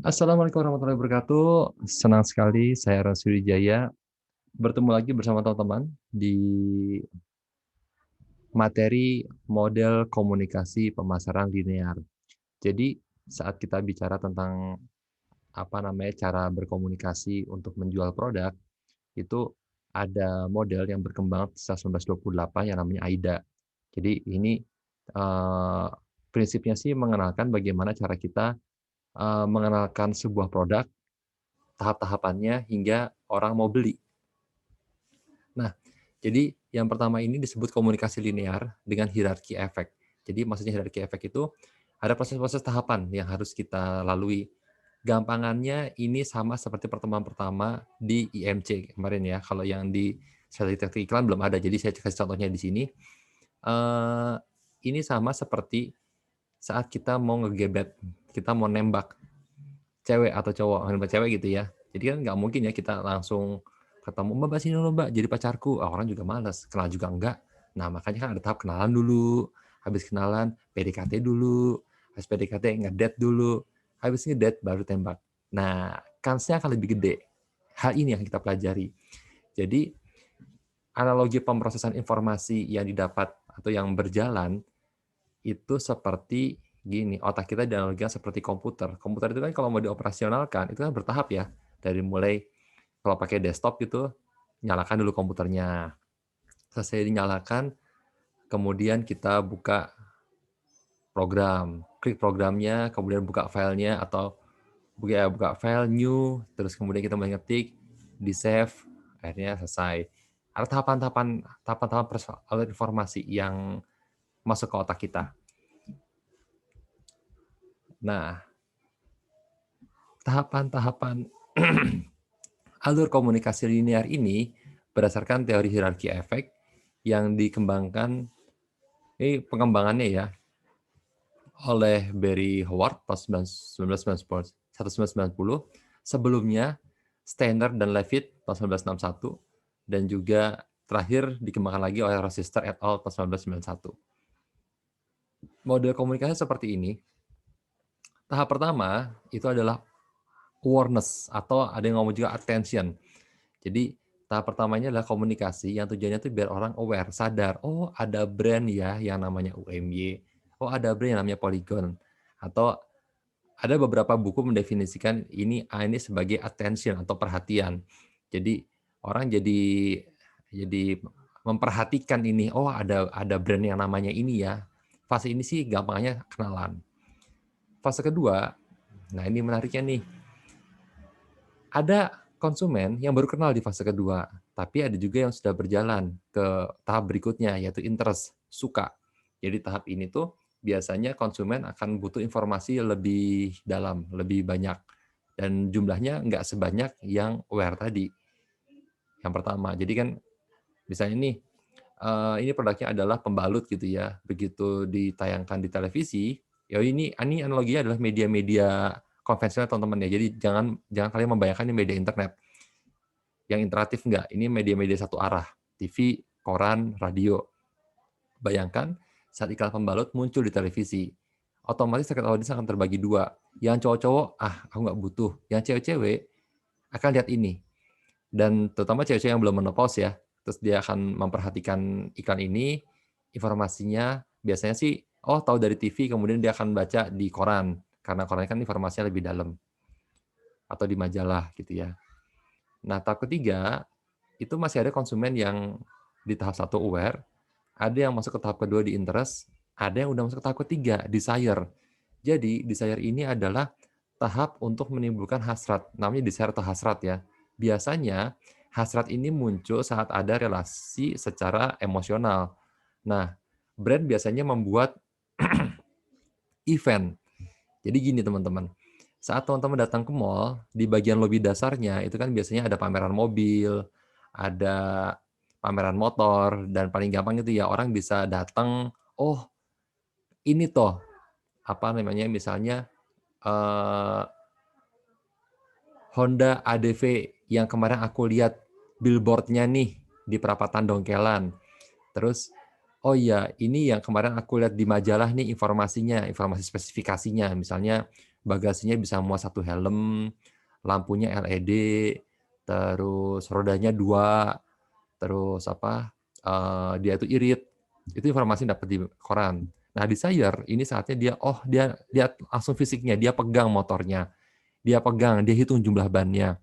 Assalamualaikum warahmatullahi wabarakatuh. Senang sekali saya Rasuli Wijaya bertemu lagi bersama teman-teman di materi model komunikasi pemasaran linear. Jadi saat kita bicara tentang cara berkomunikasi untuk menjual produk, itu ada model yang berkembang sejak 1928 yang namanya AIDA. Jadi ini eee, prinsipnya sih mengenalkan bagaimana cara kita mengenalkan sebuah produk, tahap-tahapannya hingga orang mau beli. Nah, jadi yang pertama ini disebut komunikasi linear dengan hierarki efek. Jadi maksudnya hierarki efek itu ada proses-proses tahapan yang harus kita lalui. Gampangannya ini sama seperti pertemuan pertama di IMC kemarin ya. Kalau yang di strategi taktik iklan belum ada. Jadi saya kasih contohnya di sini. Eee, ini sama seperti saat kita mau ngegebet, kita mau nembak cewek atau cowok, nembak cewek gitu ya. Jadi kan nggak mungkin ya kita langsung ketemu, "Mbak, sini dong Mbak, jadi pacarku." Ah, orang juga males, kenal juga enggak. Nah, makanya kan ada tahap kenalan dulu, habis kenalan PDKT dulu, habis PDKT ngedate dulu, habis ngedate baru tembak. Nah, kansnya akan lebih gede. Hal ini yang kita pelajari. Jadi, analogi pemrosesan informasi yang didapat atau yang berjalan itu seperti gini, otak kita dianalogikan seperti komputer. Komputer itu kan kalau mau dioperasionalkan, itu kan bertahap ya. Dari mulai kalau pakai desktop gitu, nyalakan dulu komputernya. Selesai dinyalakan, kemudian kita buka program. Klik programnya, kemudian buka filenya, atau buka file, new, terus kemudian kita mulai ngetik, di-save, akhirnya selesai. Ada tahapan-tahapan alur informasi yang masuk ke otak kita. Nah, tahapan-tahapan alur komunikasi linear ini berdasarkan teori hierarki efek yang dikembangkan, ini pengembangannya ya, oleh Barry Howard tahun 1990. Sebelumnya Steiner dan Levitt tahun 1961, dan juga terakhir dikembangkan lagi oleh Rochester et al. Tahun 1991. Model komunikasi seperti ini, tahap pertama itu adalah awareness, atau ada yang ngomong juga attention. Jadi tahap pertamanya adalah komunikasi yang tujuannya tuh biar orang aware, sadar, oh ada brand ya yang namanya UMY, oh ada brand yang namanya Polygon, atau ada beberapa buku mendefinisikan ini sebagai attention atau perhatian. Jadi orang jadi memperhatikan ini, oh ada brand yang namanya ini ya. Fase ini sih gampangnya kenalan. Fase kedua, nah ini menariknya nih, ada konsumen yang baru kenal di fase kedua, tapi ada juga yang sudah berjalan ke tahap berikutnya, yaitu interest, suka. Jadi tahap ini tuh biasanya konsumen akan butuh informasi lebih dalam, lebih banyak, dan jumlahnya nggak sebanyak yang aware tadi, yang pertama. Jadi kan misalnya nih, ini produknya adalah pembalut gitu ya, begitu ditayangkan di televisi, ya ini analoginya adalah media-media konvensional teman-teman ya, jadi jangan jangan kalian membayangkan ini media internet yang interaktif, enggak, ini media-media satu arah, TV, koran, radio. Bayangkan saat iklan pembalut muncul di televisi, otomatis target audiens akan terbagi dua, yang cowok-cowok, "Ah, aku nggak butuh," yang cewek-cewek akan lihat ini. Dan terutama cewek-cewek yang belum menopause ya, terus dia akan memperhatikan iklan ini, informasinya biasanya sih, oh tahu dari TV, kemudian dia akan baca di koran, karena koran kan informasinya lebih dalam, atau di majalah gitu ya. Nah, tahap ketiga, itu masih ada konsumen yang di tahap satu aware, ada yang masuk ke tahap kedua di interest, ada yang udah masuk ke tahap ketiga, desire. Jadi, desire ini adalah tahap untuk menimbulkan hasrat, namanya desire atau hasrat ya. Biasanya, hasrat ini muncul saat ada relasi secara emosional. Nah, brand biasanya membuat event. Jadi gini teman-teman, saat teman-teman datang ke mall, di bagian lobi dasarnya itu kan biasanya ada pameran mobil, ada pameran motor, dan paling gampang itu ya orang bisa datang, oh ini toh, apa namanya, misalnya, eee, Honda ADV yang kemarin aku lihat billboard-nya nih di perapatan Dongkelan. Terus, oh iya, ini yang kemarin aku lihat di majalah nih informasinya, informasi spesifikasinya, misalnya bagasinya bisa muat 1 helm, lampunya LED, terus rodanya 2, terus apa, dia itu irit. Itu informasi yang dapat di koran. Nah, di Sayer ini saatnya dia, oh dia lihat langsung fisiknya, dia pegang motornya, dia pegang, dia hitung jumlah bannya,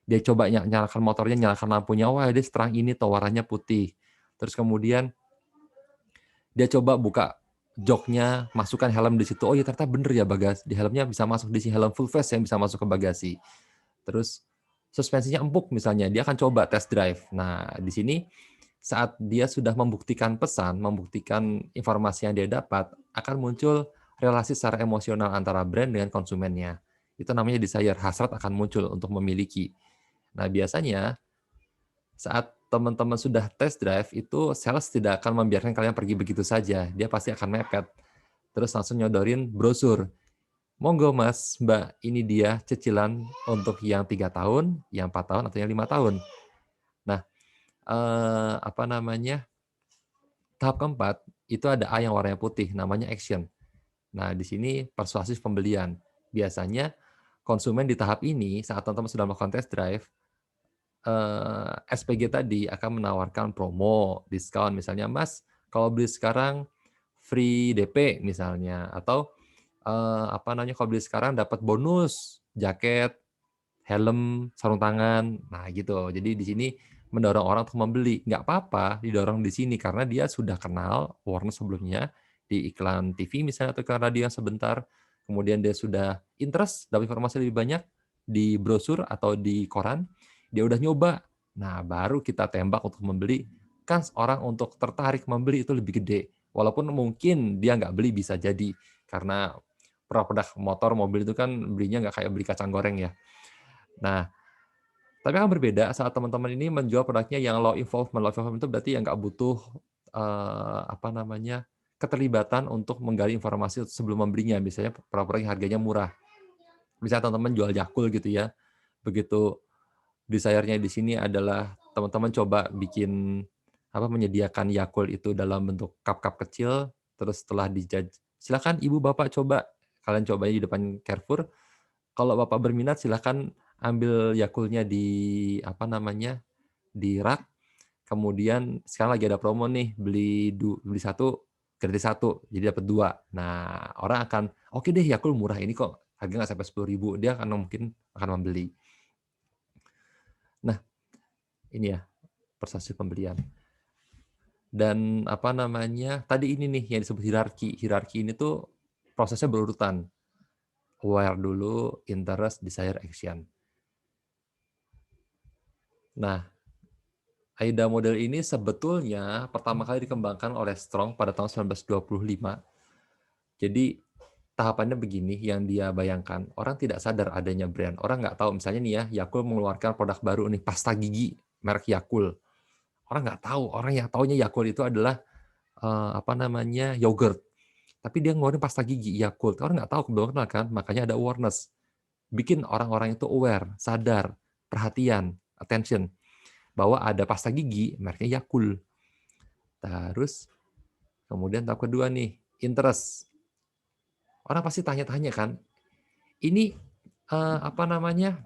dia coba nyalakan motornya, nyalakan lampunya, wah dia seterang ini tuh warnanya putih. Terus kemudian dia coba buka joknya, masukkan helm di situ, oh ya ternyata bener ya di helmnya bisa masuk di helm full face yang bisa masuk ke bagasi. Terus suspensinya empuk misalnya, dia akan coba test drive. Nah, di sini saat dia sudah membuktikan pesan, membuktikan informasi yang dia dapat, akan muncul relasi secara emosional antara brand dengan konsumennya. Itu namanya desire, hasrat akan muncul untuk memiliki. Nah, biasanya saat teman-teman sudah test drive, itu sales tidak akan membiarkan kalian pergi begitu saja. Dia pasti akan mepet, terus langsung nyodorin brosur. Monggo Mas, Mbak, ini dia cicilan untuk yang 3 tahun, yang 4 tahun, atau yang 5 tahun. Nah, apa namanya, tahap keempat, itu ada A yang warnanya putih, namanya action. Nah, di sini persuasif pembelian. Biasanya konsumen di tahap ini, saat teman-teman sudah melakukan test drive, SPG tadi akan menawarkan promo, diskon, misalnya, "Mas, kalau beli sekarang free DP," misalnya, atau, apa namanya, "kalau beli sekarang dapat bonus, jaket, helm, sarung tangan." Nah, gitu. Jadi di sini mendorong orang untuk membeli. Nggak apa-apa didorong di sini, karena dia sudah kenal awareness sebelumnya, di iklan TV misalnya atau iklan radio yang sebentar, kemudian dia sudah interest, dapat informasi lebih banyak di brosur atau di koran, dia udah nyoba. Nah, baru kita tembak untuk membeli. Kan orang untuk tertarik membeli itu lebih gede. Walaupun mungkin dia nggak beli bisa jadi, karena produk motor, mobil itu kan belinya nggak kayak beli kacang goreng ya. Nah, tapi kan berbeda saat teman-teman ini menjual produknya yang low involvement. Low involvement itu berarti yang nggak butuh, apa namanya, keterlibatan untuk menggali informasi sebelum membelinya. Biasanya produk-produk yang harganya murah. Misalnya teman-teman jual Yakult gitu ya, begitu desire-nya di sini adalah teman-teman coba bikin, apa, menyediakan Yakult itu dalam bentuk cup-cup kecil, terus setelah "Silakan ibu, bapak coba." Kalian cobain di depan Carrefour, kalau Bapak berminat silahkan ambil Yakultnya di, apa namanya, di rak, kemudian sekarang lagi ada promo nih, beli satu gratis satu, jadi dapat 2. Nah, orang akan, "Oke deh, Yakult murah ini kok, harga nggak sampai 10.000." Dia akan mungkin akan membeli. Nah, ini ya, persepsi pembelian. Dan, apa namanya, tadi ini nih yang disebut hierarki. Hierarki ini tuh prosesnya berurutan. Aware dulu, interest, desire, action. Nah, AIDA model ini sebetulnya pertama kali dikembangkan oleh Strong pada tahun 1925. Jadi tahapannya begini yang dia bayangkan, orang tidak sadar adanya brand. Orang nggak tahu misalnya nih ya, Yakult mengeluarkan produk baru nih, pasta gigi merek Yakult. Orang nggak tahu, orang yang taunya Yakult itu adalah, apa namanya, yogurt. Tapi dia ngeluarin pasta gigi Yakult, orang nggak tahu, belum kenal kan, makanya ada awareness. Bikin orang-orang itu aware, sadar, perhatian, attention, bahwa ada pasta gigi mereknya Yakult. Terus kemudian tahap kedua nih, interest. Orang pasti tanya-tanya kan, ini, apa namanya,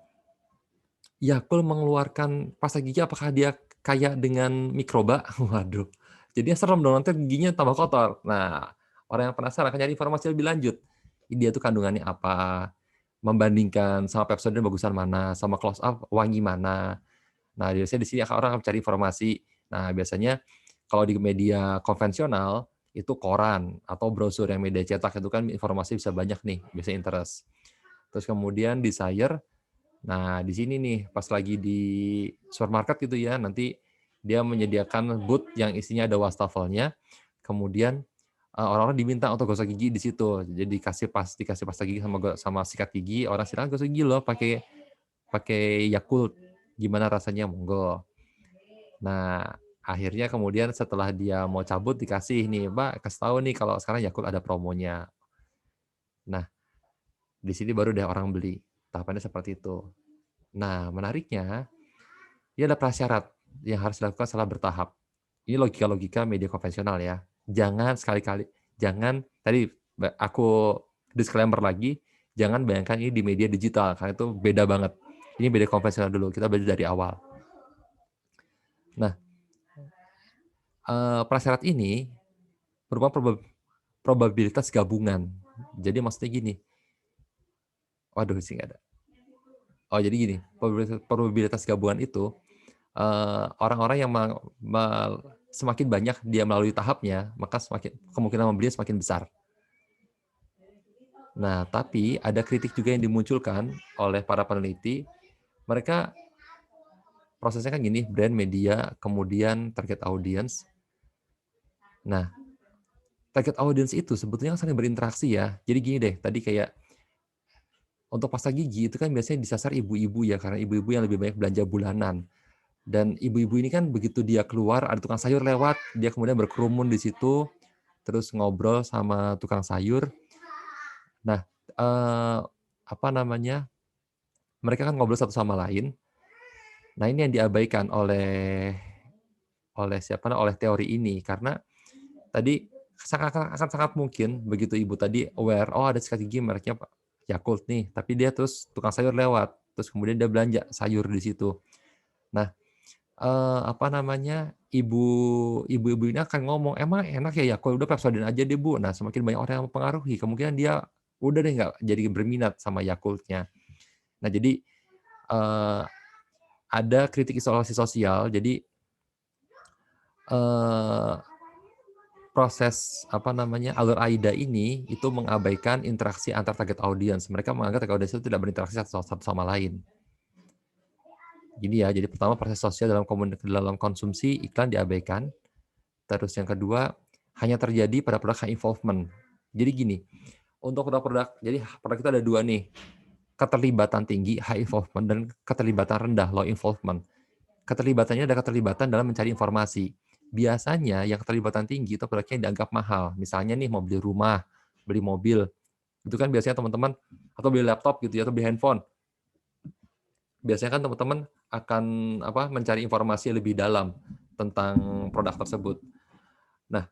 Yakult mengeluarkan pasta gigi apakah dia kaya dengan mikroba? Waduh, jadinya serem dong, nanti giginya tambah kotor. Nah, orang yang penasaran akan nyari informasi lebih lanjut. Dia tuh kandungannya apa, membandingkan sama Pepsodent bagusan mana, sama Close Up wangi mana. Nah, biasanya di sini orang akan cari informasi. Nah, biasanya kalau di media konvensional, itu koran atau brosur yang media cetak itu kan informasi bisa banyak nih, biasanya interest. Terus kemudian desire, nah di sini nih pas lagi di supermarket gitu ya, nanti dia menyediakan booth yang isinya ada wastafelnya, kemudian, orang-orang diminta untuk gosok gigi di situ. Jadi dikasih pasta gigi sama sikat gigi, orang silakan gosok gigi loh pakai pakai Yakult, gimana rasanya? Monggo. Nah, akhirnya kemudian setelah dia mau cabut dikasih nih, "Mbak, kasih tahu nih kalau sekarang Yakult ada promonya." Nah, di sini baru deh orang beli. Tahapannya seperti itu. Nah, menariknya, ini ada prasyarat yang harus dilakukan secara bertahap. Ini logika-logika media konvensional ya. Jangan sekali-kali, jangan tadi aku disclaimer lagi, Jangan bayangkan ini di media digital, karena itu beda banget. Ini beda konvensional dulu, kita belajar dari awal. Nah, prasyarat ini merupakan probabilitas gabungan. Jadi maksudnya gini, waduh sih nggak ada. Oh jadi gini, probabilitas gabungan itu orang-orang yang semakin banyak dia melalui tahapnya, maka semakin kemungkinan membeli semakin besar. Nah, tapi ada kritik juga yang dimunculkan oleh para peneliti. Mereka prosesnya kan gini, brand, media, kemudian target audience. Nah, target audience itu sebetulnya saling berinteraksi ya. Jadi gini deh, tadi kayak untuk pasta gigi itu kan biasanya disasar ibu-ibu ya, karena ibu-ibu yang lebih banyak belanja bulanan. Dan ibu-ibu ini kan begitu dia keluar, ada tukang sayur lewat, dia kemudian berkerumun di situ, terus ngobrol sama tukang sayur. Nah, apa namanya, mereka kan ngobrol satu sama lain. Nah, ini yang diabaikan oleh teori ini, karena tadi akan sangat mungkin begitu ibu tadi aware, oh ada sikat gigi mereknya Yakult nih, tapi dia terus tukang sayur lewat, terus kemudian dia belanja sayur di situ. Nah, apa namanya, ibu-ibu ini akan ngomong, "Emang enak ya Yakult? Udah Pepsodent aja deh, Bu." Nah, semakin banyak orang yang mempengaruhi, kemungkinan dia udah deh nggak jadi berminat sama Yakultnya. Nah, jadi, ada kritik isolasi sosial, jadi, eee, proses, apa namanya, alur AIDA ini, itu mengabaikan interaksi antar target audience. Mereka menganggap target audience itu tidak berinteraksi satu sama lain. Gini ya, jadi pertama proses sosial dalam konsumsi iklan diabaikan. Terus yang kedua, hanya terjadi pada produk high involvement. Jadi gini, untuk produk-produk, jadi produk itu ada dua nih, keterlibatan tinggi, high involvement, dan keterlibatan rendah, low involvement. Keterlibatannya ada keterlibatan dalam mencari informasi. Biasanya yang keterlibatan tinggi itu produknya yang dianggap mahal. Misalnya nih mau beli rumah, beli mobil, itu kan biasanya teman-teman, atau beli laptop gitu ya, atau beli handphone. Biasanya kan teman-teman akan mencari informasi lebih dalam tentang produk tersebut. Nah,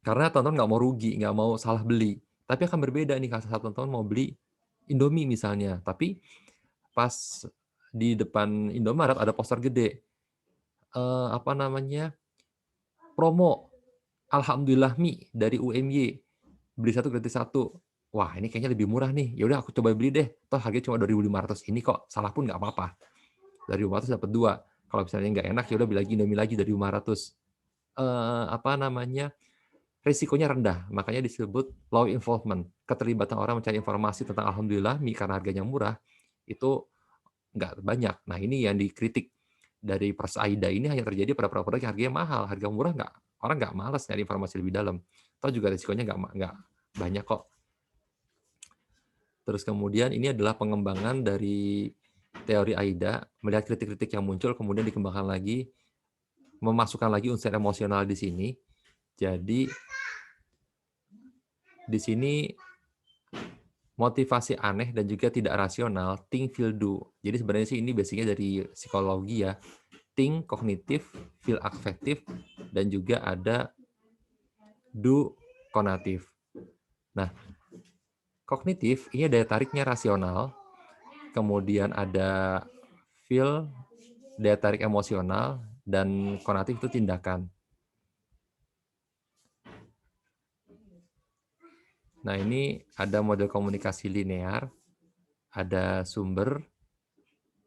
karena teman-teman nggak mau rugi, nggak mau salah beli. Tapi akan berbeda nih kalau teman-teman mau beli Indomie misalnya, tapi pas di depan Indomaret ada poster gede, apa namanya, promo Alhamdulillah mie dari UMY, beli satu gratis satu. Wah ini kayaknya lebih murah nih, ya udah aku coba beli deh, toh harganya cuma 2.500 ini kok, salah pun nggak apa-apa. Dari 500 dapat 2. Kalau misalnya nggak enak, ya udah beli lagi Indomie lagi dari 500. Apa namanya, risikonya rendah, makanya disebut low involvement. Keterlibatan orang mencari informasi tentang Alhamdulillah mie karena harganya murah, itu nggak banyak. Nah ini yang dikritik dari proses AIDA ini hanya terjadi pada produk-produk yang harganya mahal, harga murah orang nggak malas nyari informasi lebih dalam. Toh juga risikonya nggak banyak kok. Terus kemudian ini adalah pengembangan dari teori AIDA, melihat kritik-kritik yang muncul, kemudian dikembangkan lagi, memasukkan lagi unsur emosional di sini. Jadi di sini motivasi aneh dan juga tidak rasional, think, feel, do. Jadi sebenarnya sih ini basicnya dari psikologi ya. Think, kognitif, feel, affektif, dan juga ada do, konatif. Nah, kognitif ini daya tariknya rasional, kemudian ada feel, daya tarik emosional, dan konatif itu tindakan. Nah, ini ada model komunikasi linear, ada sumber,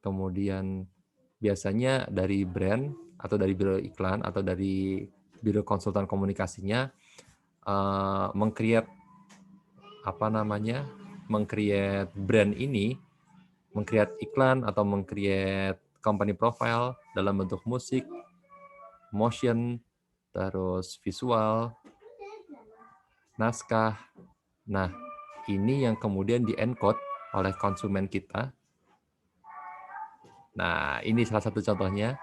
kemudian biasanya dari brand atau dari biro iklan atau dari biro konsultan komunikasinya meng-create meng-create brand ini, meng-create iklan atau meng-create company profile dalam bentuk musik, motion, terus visual, naskah. Nah, ini yang kemudian di-encode oleh konsumen kita. Nah, ini salah satu contohnya.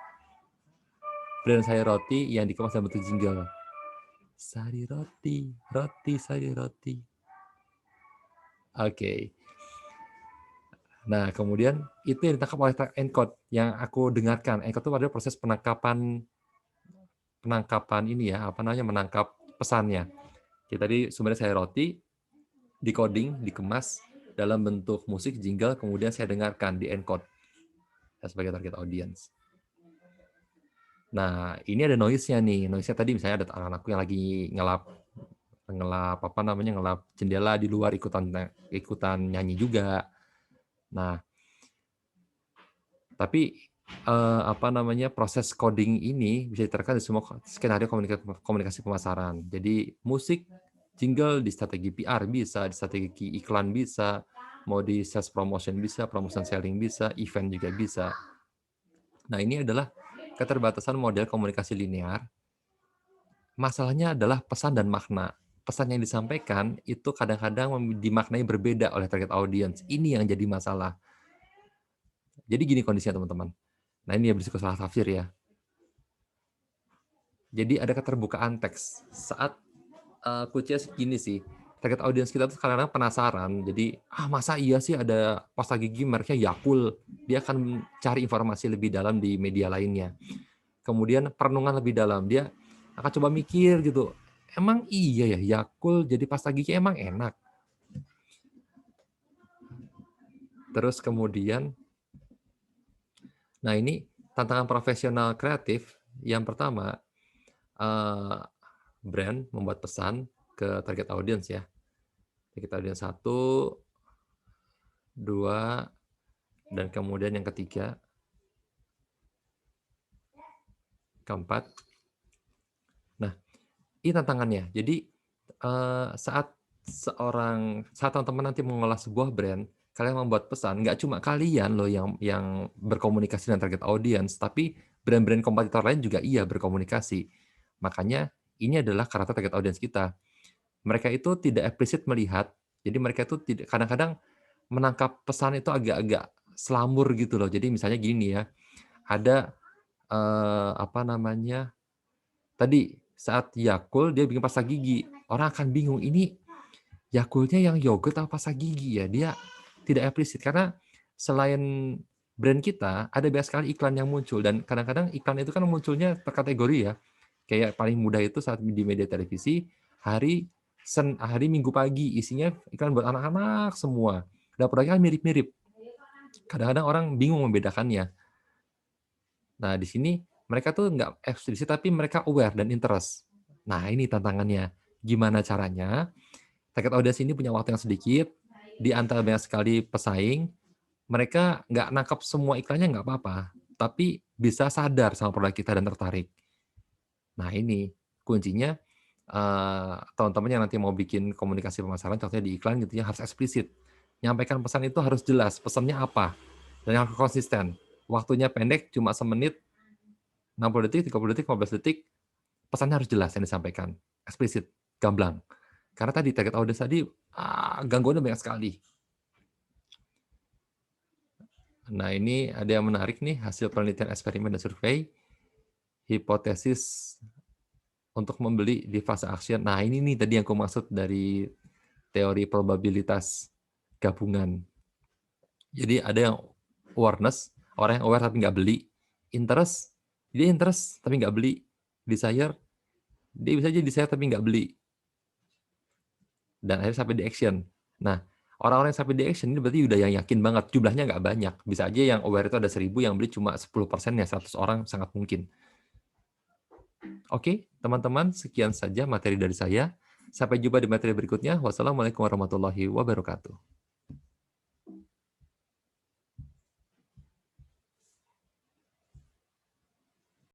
Brand Sari Roti yang dikemas dalam bentuk jingle. Sari Roti, roti, Sari Roti. Oke. Nah, kemudian itu yang ditangkap oleh encode yang aku dengarkan. Encode itu adalah proses penangkapan ini ya, menangkap pesannya. Jadi tadi sumbernya Sari Roti, Decoding, dikemas dalam bentuk musik, jingle, kemudian saya dengarkan, di-encode sebagai target audience. Nah, ini ada noise-nya nih. Noise-nya tadi misalnya ada anak-anakku yang lagi ngelap ngelap jendela di luar, ikutan nyanyi juga. Nah, tapi proses coding ini bisa diterapkan di semua skenario komunikasi pemasaran. Jadi musik, jingle di strategi PR bisa, di strategi iklan bisa, mau di sales promotion bisa, promotion selling bisa, event juga bisa. Nah, ini adalah keterbatasan model komunikasi linear. Masalahnya adalah pesan dan makna. Pesan yang disampaikan itu kadang-kadang dimaknai berbeda oleh target audience. Ini yang jadi masalah. Jadi gini kondisinya teman-teman. Nah, ini ya berisiko salah tafsir ya. Jadi ada keterbukaan teks. Saat kuncinya gini sih, target audience kita tuh kadang-kadang penasaran. Jadi, masa iya sih ada pasta gigi mereknya Yakult? Dia akan cari informasi lebih dalam di media lainnya. Kemudian perenungan lebih dalam, dia akan coba mikir gitu, emang iya ya Yakult jadi pasta gigi emang enak? Terus kemudian, nah ini tantangan profesional kreatif. Yang pertama, brand membuat pesan ke target audience ya. Target audience 1, 2, dan kemudian yang ketiga, keempat. Nah, ini tantangannya. Jadi saat teman-teman nanti mengolah sebuah brand, kalian membuat pesan, nggak cuma kalian loh yang berkomunikasi dengan target audience, tapi brand-brand kompetitor lain juga iya berkomunikasi. Makanya ini adalah karakter target audience kita. Mereka itu tidak eksplisit melihat, jadi mereka itu tidak kadang-kadang menangkap pesan itu agak-agak selamur gitu loh. Jadi misalnya gini ya, ada tadi saat Yakult dia bikin pasta gigi, orang akan bingung ini Yakultnya yang yogurt apa pasta gigi ya? Dia tidak eksplisit karena selain brand kita, ada banyak sekali iklan yang muncul dan kadang-kadang iklan itu kan munculnya per kategori ya. Kayak paling mudah itu saat di media televisi, hari Minggu pagi isinya iklan buat anak-anak semua. Dan produknya kan mirip-mirip. Kadang-kadang orang bingung membedakannya. Nah, di sini mereka tuh nggak eksplisit tapi mereka aware dan interest. Nah, ini tantangannya. Gimana caranya target audience ini punya waktu yang sedikit, di antara banyak sekali pesaing, mereka nggak nangkep semua iklannya nggak apa-apa, tapi bisa sadar sama produk kita dan tertarik. Nah ini kuncinya, teman-teman yang nanti mau bikin komunikasi pemasaran, contohnya di iklan gitu ya, harus eksplisit. Nyampaikan pesan itu harus jelas, pesannya apa, dan yang konsisten. Waktunya pendek, cuma semenit, 60 detik, 30 detik, 15 detik, pesannya harus jelas yang disampaikan, eksplisit, gamblang. Karena tadi target audience tadi, gangguannya banyak sekali. Nah, ini ada yang menarik nih, hasil penelitian eksperimen dan survei, hipotesis untuk membeli di fase action. Nah, ini nih tadi yang aku maksud dari teori probabilitas gabungan. Jadi ada yang awareness, orang yang aware tapi nggak beli. Interest, dia interest tapi nggak beli. Desire, dia bisa aja desire tapi nggak beli. Dan akhirnya sampai di action. Nah, orang-orang yang sampai di action ini berarti udah yang yakin banget, jumlahnya nggak banyak. Bisa aja yang aware itu ada 1000, yang beli cuma 10%, ya 100 orang sangat mungkin. Oke, teman-teman, sekian saja materi dari saya. Sampai jumpa di materi berikutnya. Wassalamualaikum warahmatullahi wabarakatuh.